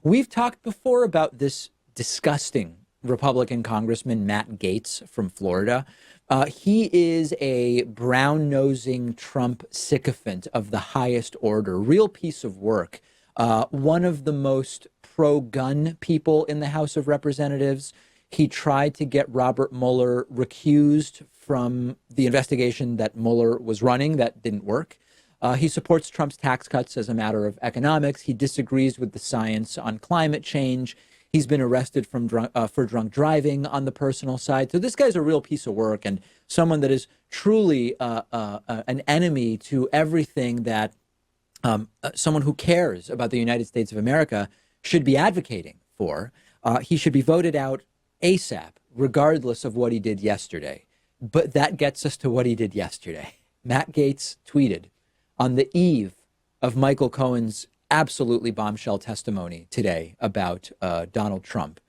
We've talked before about this disgusting Republican Congressman Matt Gaetz from Florida. He is a brown-nosing Trump sycophant of the highest order, real piece of work. One of the most pro-gun people in the House of Representatives. He tried to get Robert Mueller recused from the investigation that Mueller was running. That didn't work. He supports Trump's tax cuts as a matter of economics. He disagrees with the science on climate change. He's been arrested for drunk driving on the personal side. So this guy's a real piece of work and someone that is truly an enemy to everything that someone who cares about the United States of America should be advocating for. He should be voted out ASAP, regardless of what he did yesterday. But that gets us to what he did yesterday. Matt Gaetz tweeted on the eve of Michael Cohen's absolutely bombshell testimony today about Donald Trump.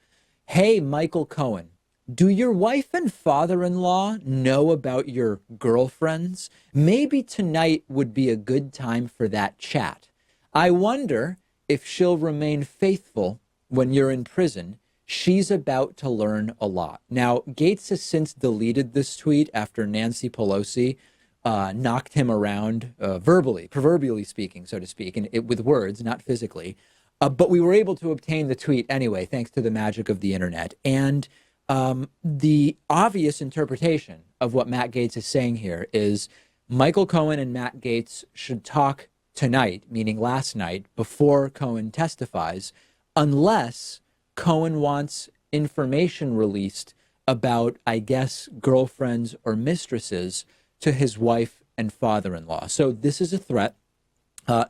Hey, Michael Cohen, do your wife and father-in-law know about your girlfriends? Maybe tonight would be a good time for that chat. I wonder if she'll remain faithful when you're in prison. She's about to learn a lot. Now, Gaetz has since deleted this tweet after Nancy Pelosi knocked him around verbally, proverbially speaking, so to speak, and with words, not physically. But we were able to obtain the tweet anyway, thanks to the magic of the internet. And the obvious interpretation of what Matt Gaetz is saying here is Michael Cohen and Matt Gaetz should talk tonight, meaning last night, before Cohen testifies, unless Cohen wants information released about, I guess, girlfriends or mistresses to his wife and father-in-law. So this is a threat.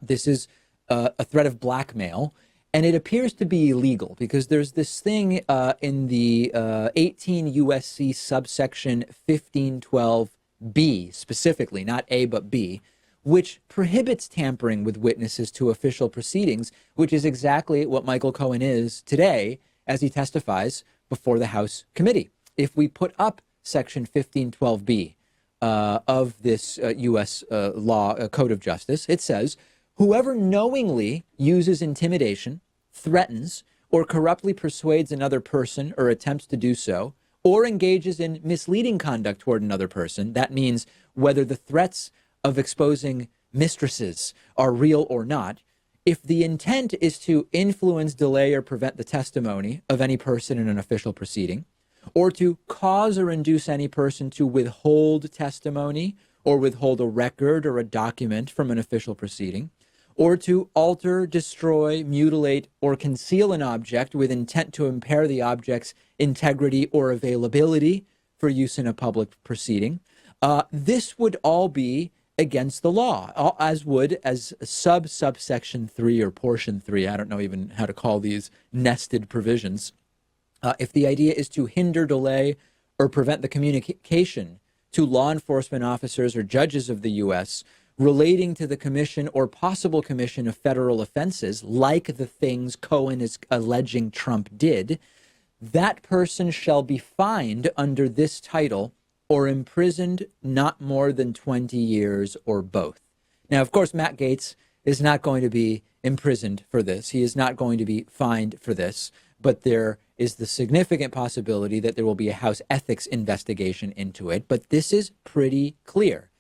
This is a threat of blackmail. And it appears to be illegal because there's this thing in the 18 U.S.C. subsection 1512B, specifically, not A but B, which prohibits tampering with witnesses to official proceedings, which is exactly what Michael Cohen is today as he testifies before the House committee. If we put up section 1512B of this U.S. law, Code of Justice, it says, whoever knowingly uses intimidation, threatens, or corruptly persuades another person or attempts to do so, or engages in misleading conduct toward another person, that means whether the threats of exposing mistresses are real or not, if the intent is to influence, delay, or prevent the testimony of any person in an official proceeding, or to cause or induce any person to withhold testimony or withhold a record or a document from an official proceeding, or to alter, destroy, mutilate, or conceal an object with intent to impair the object's integrity or availability for use in a public proceeding, this would all be against the law, as subsection 3 or portion 3. I don't know even how to call these nested provisions. If the idea is to hinder, delay, or prevent the communication to law enforcement officers or judges of the U.S. relating to the commission or possible commission of federal offenses, like the things Cohen is alleging Trump did, that person shall be fined under this title or imprisoned not more than 20 years or both. Now, of course, Matt Gaetz is not going to be imprisoned for this. He is not going to be fined for this, but there is the significant possibility that there will be a House ethics investigation into it. But this is pretty clear.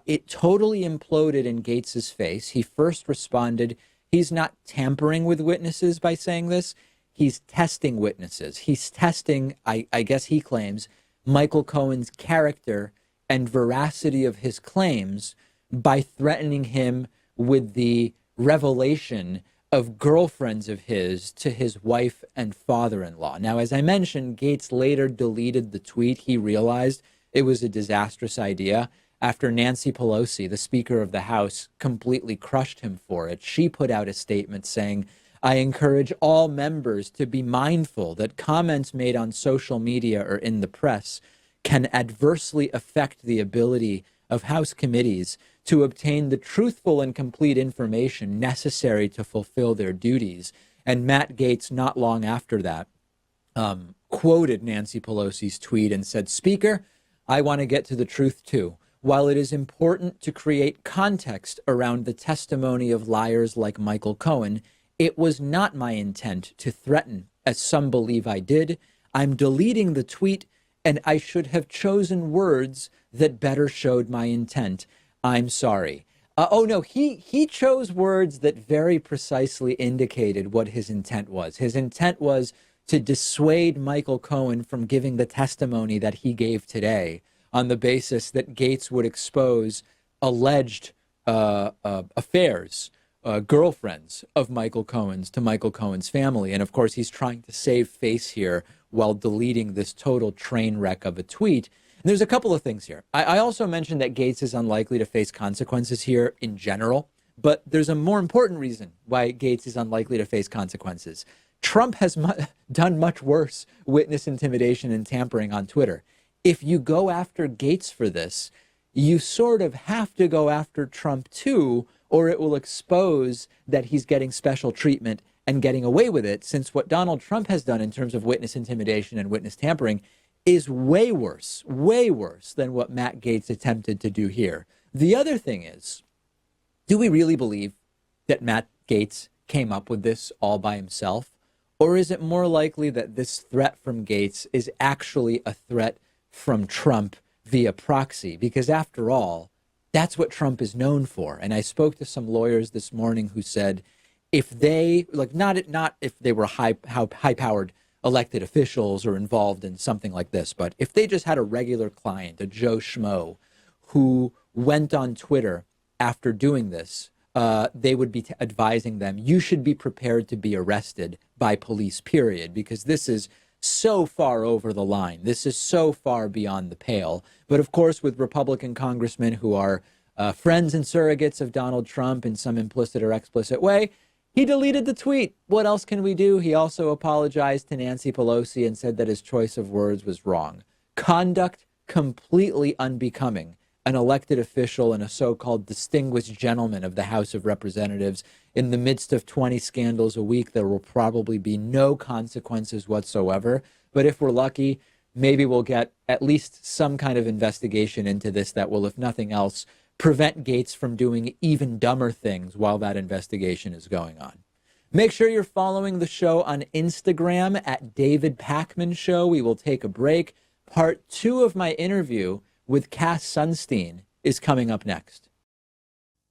It totally imploded in Gaetz's face. He first responded, he's not tampering with witnesses by saying this. He's testing witnesses. He's testing, I guess he claims, Michael Cohen's character and veracity of his claims by threatening him with the revelation of girlfriends of his to his wife and father-in-law. Now, as I mentioned, Gaetz later deleted the tweet. He realized it was a disastrous idea after Nancy Pelosi, the Speaker of the House, completely crushed him for it. She put out a statement saying, I encourage all members to be mindful that comments made on social media or in the press can adversely affect the ability of House committees to obtain the truthful and complete information necessary to fulfill their duties. And Matt Gaetz, not long after that, quoted Nancy Pelosi's tweet and said, Speaker, I want to get to the truth too. While it is important to create context around the testimony of liars like Michael Cohen, It was not my intent to threaten, as some believe I did. I'm deleting the tweet, and I should have chosen words that better showed my intent. I'm sorry. Oh no, he chose words that very precisely indicated what his intent was. His intent was to dissuade Michael Cohen from giving the testimony that he gave today on the basis that Gaetz would expose alleged affairs, girlfriends of Michael Cohen's to Michael Cohen's family. And of course, he's trying to save face here while deleting this total train wreck of a tweet. And there's a couple of things here. I also mentioned that Gaetz is unlikely to face consequences here in general, but there's a more important reason why Gaetz is unlikely to face consequences. Trump has done much worse witness intimidation and tampering on Twitter. If you go after Gaetz for this, you sort of have to go after Trump too, or it will expose that he's getting special treatment and getting away with it, since what Donald Trump has done in terms of witness intimidation and witness tampering is way worse than what Matt Gaetz attempted to do here. The other thing is, do we really believe that Matt Gaetz came up with this all by himself? Or is it more likely that this threat from Gaetz is actually a threat from Trump via proxy? Because after all, that's what Trump is known for. And I spoke to some lawyers this morning who said if they, like, not if they were high-powered elected officials or involved in something like this, but if they just had a regular client, a Joe Schmo, who went on Twitter after doing this, they would be advising them, you should be prepared to be arrested by police, period, because this is so far over the line. This is so far beyond the pale. But of course, with Republican congressmen who are friends and surrogates of Donald Trump in some implicit or explicit way, he deleted the tweet. What else can we do? He also apologized to Nancy Pelosi and said that his choice of words was wrong. Conduct completely unbecoming an elected official and a so-called distinguished gentleman of the House of Representatives. In the midst of 20 scandals a week, there will probably be no consequences whatsoever. But if we're lucky, maybe we'll get at least some kind of investigation into this that will, if nothing else, prevent Gaetz from doing even dumber things while that investigation is going on. Make sure you're following the show on Instagram at David Pakman Show. We will take a break. Part 2 of my interview with Cass Sunstein is coming up next.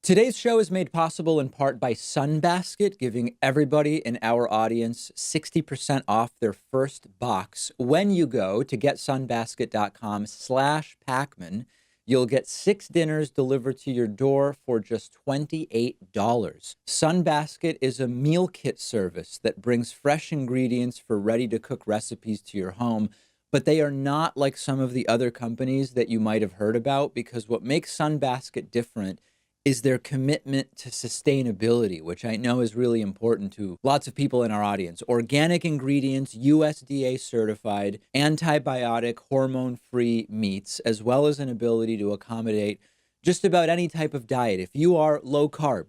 Today's show is made possible in part by Sunbasket, giving everybody in our audience 60% off their first box. When you go to getsunbasket.com/Pakman, you'll get 6 dinners delivered to your door for just $28. Sunbasket is a meal kit service that brings fresh ingredients for ready-to-cook recipes to your home, but they are not like some of the other companies that you might have heard about, because what makes Sunbasket different is their commitment to sustainability, which I know is really important to lots of people in our audience. Organic ingredients, USDA certified, antibiotic, hormone-free meats, as well as an ability to accommodate just about any type of diet. If you are low carb,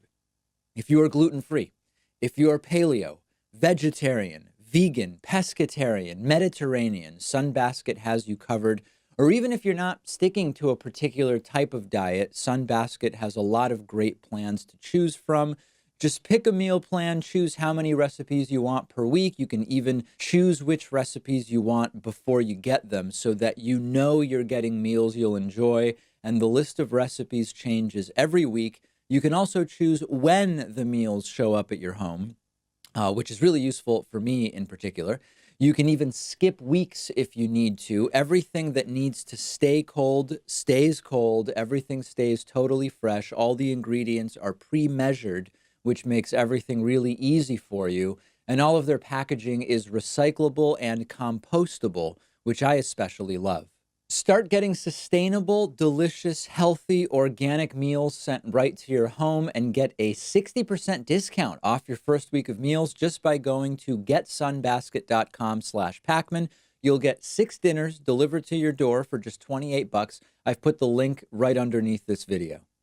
if you are gluten-free, if you are paleo, vegetarian, vegan, pescatarian, Mediterranean, Sunbasket has you covered. Or even if you're not sticking to a particular type of diet, Sunbasket has a lot of great plans to choose from. Just pick a meal plan, choose how many recipes you want per week. You can even choose which recipes you want before you get them so that you know you're getting meals you'll enjoy. And the list of recipes changes every week. You can also choose when the meals show up at your home, which is really useful for me in particular. You can even skip weeks if you need to. Everything that needs to stay cold stays cold. Everything stays totally fresh. All the ingredients are pre-measured, which makes everything really easy for you. And all of their packaging is recyclable and compostable, which I especially love. Start getting sustainable, delicious, healthy, organic meals sent right to your home and get a 60% discount off your first week of meals just by going to getsunbasket.com/Pakman. You'll get 6 dinners delivered to your door for just $28. I've put the link right underneath this video.